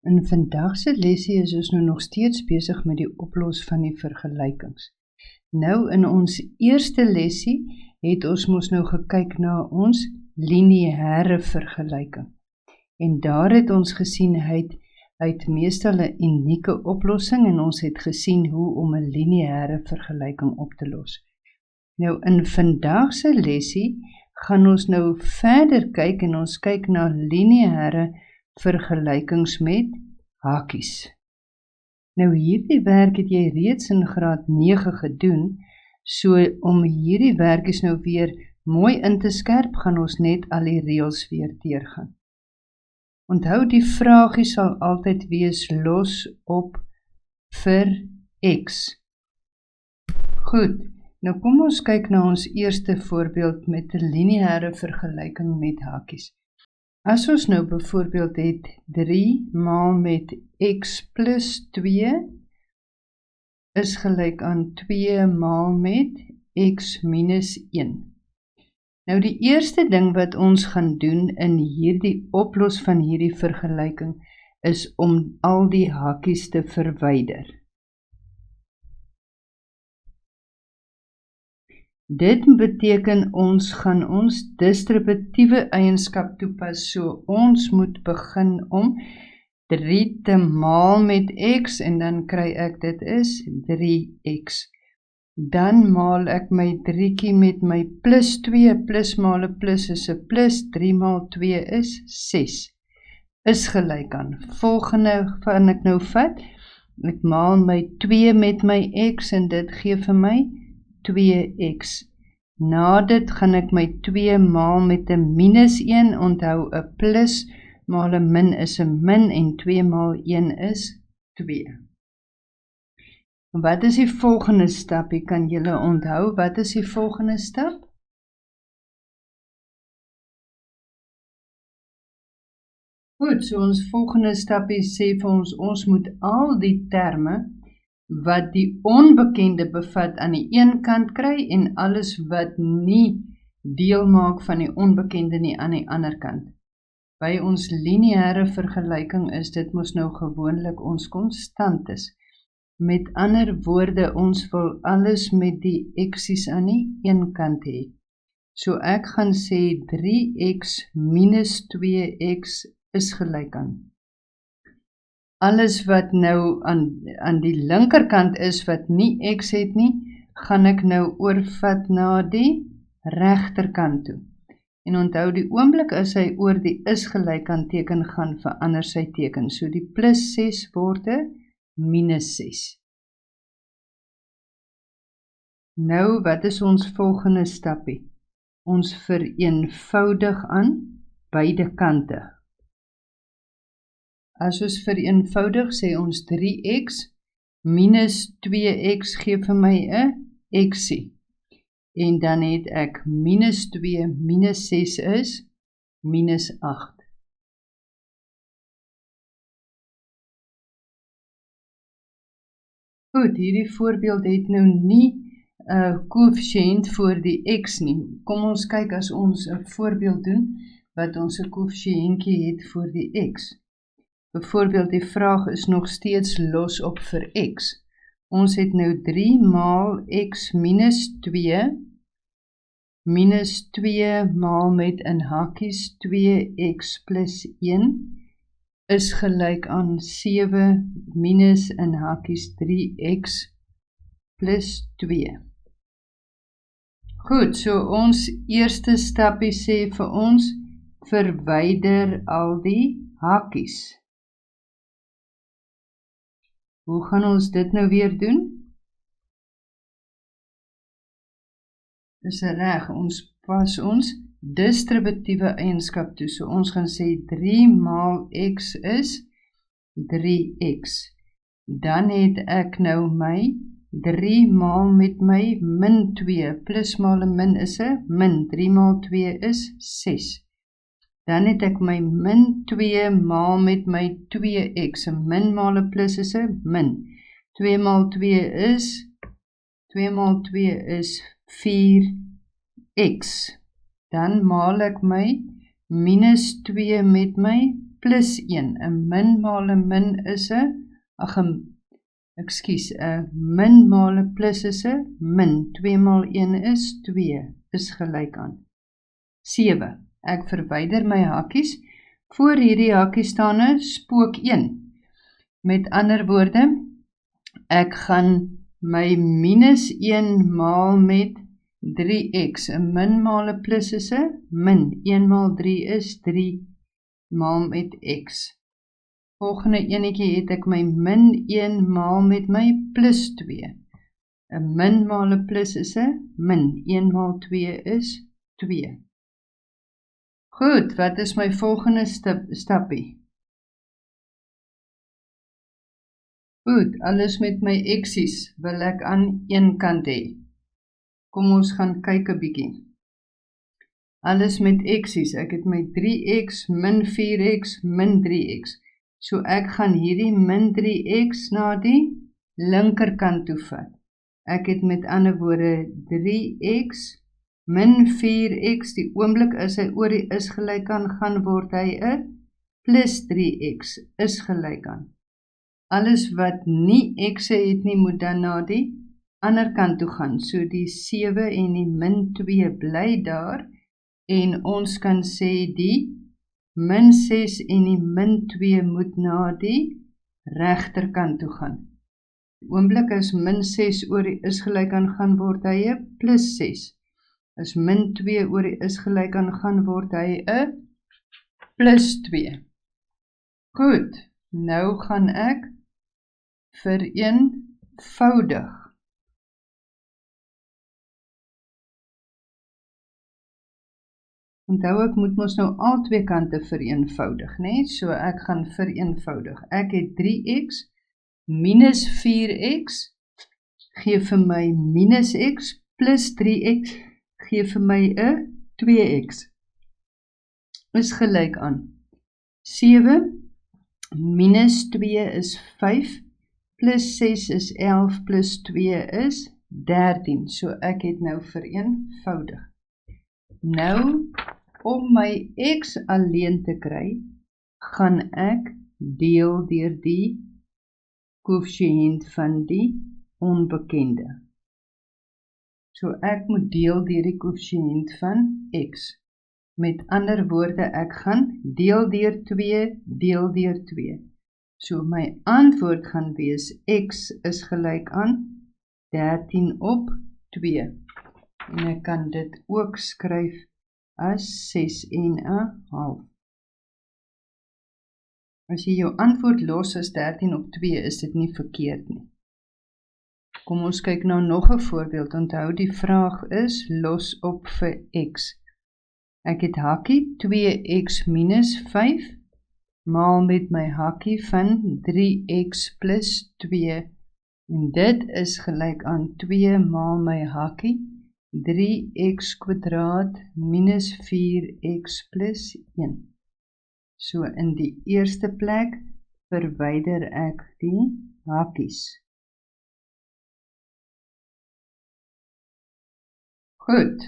In vandag se lesie is ons nou nog steeds besig met die oplos van die vergelykings. Nou in ons eerste lesie het ons mos nou gekyk na ons lineêre vergelyking. En daar het ons gesien hy het meestal 'n unieke oplossing en ons het gesien hoe om 'n lineêre vergelyking op te los. Nou in vandag se lesie gaan ons nou verder kyk en ons kyk na lineêre vergelykings met hakies. Nou hierdie werk het jy reeds in graad 9 gedoen, so om hierdie werkies nou weer mooi in te skerp, gaan ons net al die reëls weer deurgaan. Onthou die vraagie sal altyd wees los op vir x. Goed, nou kom ons kyk na ons eerste voorbeeld met 'n lineêre vergelyking met hakies. As ons nou byvoorbeeld het 3 maal met x plus 2 is gelyk aan 2 maal met x minus 1. Nou die eerste ding wat ons gaan doen in hierdie oplos van hierdie vergelyking is om al die hakies te verwyder. Dit beteken ons gaan ons distributiewe eienskap toepas, so ons moet begin om 3 te maal met x en dan kry ek dit is 3x. Dan maal ek my 3kie met my plus 2, plus maal 'n plus is 'n plus, 3 maal 2 is 6. Is gelyk aan. Volgende gaan ek nou vat, ek maal my 2 met my x en dit gee vir my 2x. Na dit gaan ek my 2 maal met 'n minus 1, onthou 'n plus maal 'n min is 'n min en 2 maal 1 is 2. Wat is die volgende stap? Kan julle onthou, wat is die volgende stap? Goed, so ons volgende stapie sê vir ons moet al die terme wat die onbekende bevat aan die een kant kry en alles wat nie deel maak van die onbekende nie aan die ander kant. By ons lineêre vergelyking is dit mos nou gewoonlik ons konstantes. Met ander woorde, ons wil alles met die x's aan die een kant hê. So ek gaan sê 3x minus 2x is gelyk aan. Alles wat nou aan die linkerkant is wat nie x het nie, gaan ek nou oorvat na die regterkant toe. En onthou die oomblik as hy oor die is gelyk aan teken gaan verander sy teken. So die plus 6 word 'n minus 6. Nou wat is ons volgende stapie? Ons vereenvoudig aan beide kante. As ons vereenvoudig, sê ons 3x minus 2x gee vir my 'n xie. En dan het ek minus 2 minus 6 is minus 8. Goed, hierdie voorbeeld het nou nie 'n koëffisiënt voor die x nie. Kom ons kyk as ons 'n voorbeeld doen wat ons 'n koëffisiëntjie het voor die x. Byvoorbeeld die vraag is nog steeds los op vir x. Ons het nou 3 maal x minus 2 minus 2 maal met in hakies 2x plus 1 is gelyk aan 7 minus in hakies 3x plus 2. Goed, so ons eerste stapie sê vir ons verwyder al die hakies. Hoe gaan ons dit nou weer doen? Dis reg, ons pas ons distributiewe eienskap toe. So ons gaan sê 3 maal x is 3x. Dan het ek nou my 3 maal met my min 2. Plus maal 'n min is 'n min. 3 maal 2 is 6. Dan het ek my min 2 maal met my 2x. 'n min maal 'n plus is 'n min. 2 maal 2 is 4x. Dan maal ek my minus 2 met my plus 1. 'n min maal 'n min is 'n min maal 'n plus is 'n min. 2 maal 1 is 2, is gelyk aan 7. Ek verwyder my hakkies. Voor hierdie hakkie staan 'n spook 1. Met ander woorde, ek gaan my minus 1 maal met 3x. 'n min maal 'n plus is 'n min. 1 maal 3 is 3 maal met x. Volgende enetjie het ek my min 1 maal met my plus 2. 'n min maal 'n plus is 'n min. 1 maal 2 is 2. Goed, wat is my volgende stappie? Goed, alles met my x's wil ek aan een kant hê. Kom ons gaan kyk 'n bietjie. Alles met x's, ek het my 3x min 4x min 3x. So ek gaan hierdie min 3x na die linkerkant toe vat. Ek het met ander woorde 3x min 4x, die oomblik as hy oor die is gelyk aan, gaan word hy 'n plus 3x, is gelyk aan. Alles wat nie x'e het nie, moet dan na die ander kant toe gaan. So die 7 en die min 2 bly daar, en ons kan sê die min 6 en die min 2 moet na die regterkant toe gaan. Die oomblik as min 6 oor die is gelyk aan, gaan word hy 'n plus 6. As min 2 oor die is gelyk aan, gaan word hy 'n plus 2. Goed, nou gaan ek vereenvoudig. Onthou, ek moet mos nou al twee kante vereenvoudig, né? So ek gaan vereenvoudig. Ek het 3x minus 4x gee vir my minus x plus 3x gee vir my 'n 2x. Is gelyk aan 7 minus 2 is 5 plus 6 is 11 plus 2 is 13. So ek het nou vereenvoudig. Nou, om my x alleen te kry, gaan ek deel deur die koëffisiënt van die onbekende. So ek moet deel deur die koëffisiënt van x. Met ander woorde, ek gaan deel deur 2, deel deur 2. So my antwoord gaan wees x is gelyk aan 13 op 2. En ek kan dit ook skryf as 6 en 'n half. As jy jou antwoord los as 13 op 2, is dit nie verkeerd nie. Kom ons kyk nou nog 'n voorbeeld. Onthou, die vraag is los op vir x. Ek het hakkie 2x minus 5 maal met my hakkie van 3x plus 2. En dit is gelyk aan 2 maal my hakkie 3x kwadraat minus 4x plus 1. So in die eerste plek verwyder ek die hakkies. Goed.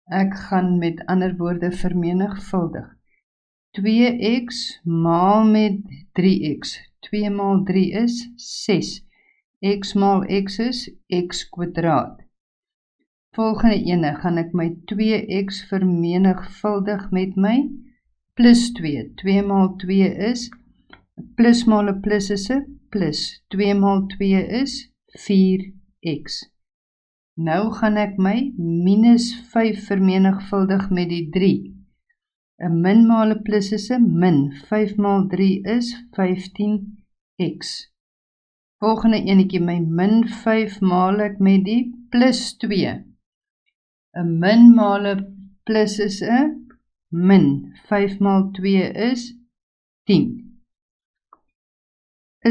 Ek gaan met ander woorde vermenigvuldig. 2x maal met 3x. 2 maal 3 is 6. X maal x is x kwadraat. Volgende ene gaan ek my 2x vermenigvuldig met my plus 2. 2 maal 2 is, plus maal 'n plus is 'n plus. 2 maal 2 is 4x. Nou gaan ek my minus 5 vermenigvuldig met die 3. 'n min maal 'n plus is 'n min. 5 maal 3 is 15x. Volgende enetjie, my min 5 maal ek met die plus 2. 'n min maal 'n plus is 'n min. 5 maal 2 is 10.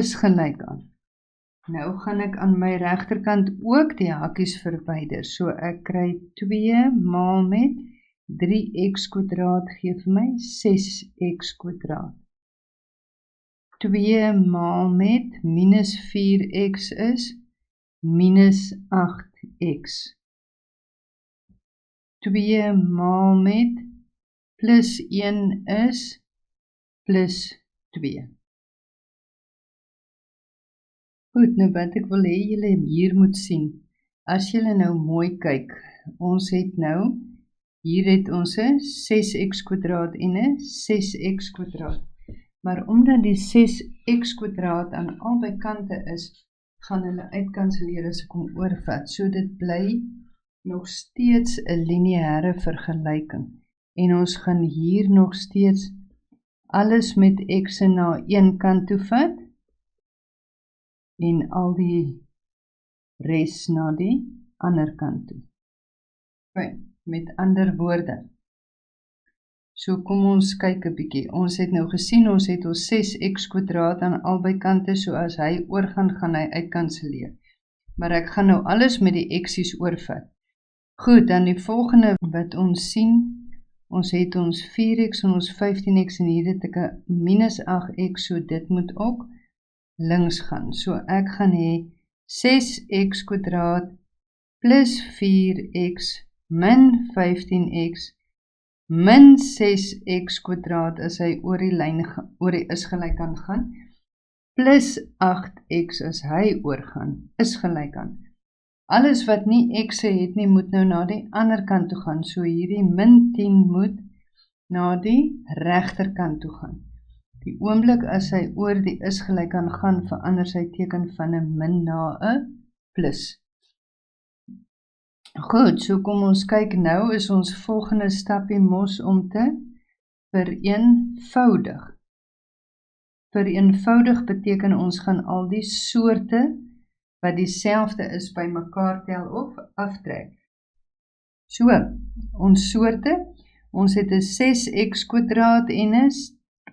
Is gelyk aan. Nou gaan ek aan my regterkant ook die hakkies verwyder. So ek kry 2 maal met 3x kwadraat gee vir my 6x kwadraat. 2 maal met minus 4x is minus 8x. 2 maal met plus 1 is plus 2. Goed, nou wat ek wil hê julle hier moet sien, as julle nou mooi kyk, ons het nou, hier het ons 'n 6x² en 'n 6x². Maar omdat die 6x² aan albei kante is, gaan hulle uitkanselleer as ek hom oorvat. So dit bly nog steeds 'n lineêre vergelyking. En ons gaan hier nog steeds alles met x na een kant toe vat en al die res na die ander kant toe. Okay, met ander woorde. So kom ons kyk 'n bietjie. Ons het nou gesien, ons het ons 6x² aan albei kante, so as hy oorgaan, gaan hy uitkanselleer. Maar ek gaan nou alles met die x's oorvat. Goed, dan die volgende wat ons sien, ons het ons 4x en ons 15x en hier het ek 'n minus 8x, so dit moet ook links gaan. So ek gaan hê 6x² plus 4x min 15x min 6x² as hy oor die is-gelyk aan gaan, plus 8x as hy oorgaan, is gelyk aan. Alles wat nie x het nie, moet nou na die ander kant toe gaan. So hierdie min 10 moet na die regterkant toe gaan. Die oomblik as hy oor die is-gelyk aan gaan, verander sy teken van 'n min na 'n plus. Goed, so kom ons kyk nou, is ons volgende stapie mos om te vereenvoudig. Vereenvoudig beteken ons gaan al die soorte wat dieselfde is by mekaar tel of aftrek. So, ons soorte, ons het 'n 6x² en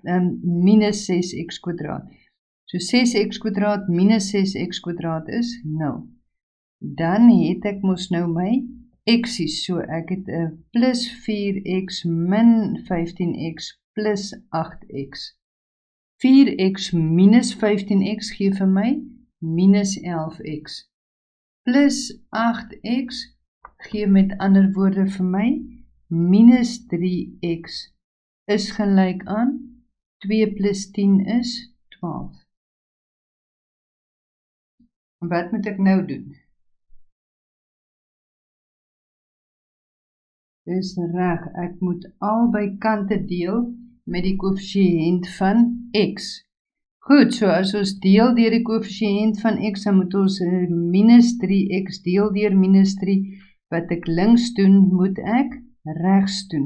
'n minus 6x². So 6x² minus 6x² is 0. Dan het ek mos nou my x's, so ek het 'n plus 4x min 15x plus 8x. 4x minus 15x gee vir my minus 11x. Plus 8x gee met ander woorde vir my minus 3x is gelyk aan 2 plus 10 is 12. Wat moet ek nou doen? Dis reg, ek moet albei kante deel met die koëffisiënt van x. Goed, so as ons deel deur die koëffisiënt van x, dan moet ons minus 3x deel deur minus 3. Wat ek links doen, moet ek regs doen.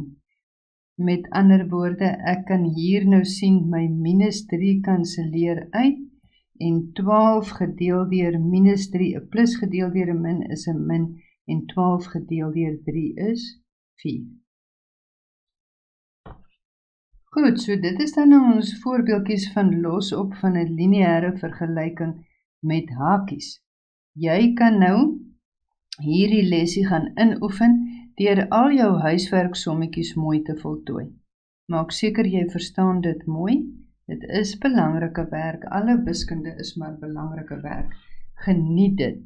Met ander woorde, ek kan hier nou sien, my minus 3 kanselleer uit, en 12 gedeel deur minus 3, 'n plus gedeel deur 'n min is 'n min, en 12 gedeel deur 3 is 4. Goed, so dit is dan nou ons voorbeeldjies van losop van 'n lineêre vergelyking met hakies. Jy kan nou hierdie lesie gaan inoefen deur al jou huiswerksommetjies mooi te voltooi. Maak seker jy verstaan dit mooi. Dit is belangrike werk. Alle wiskunde is maar belangrike werk. Geniet dit.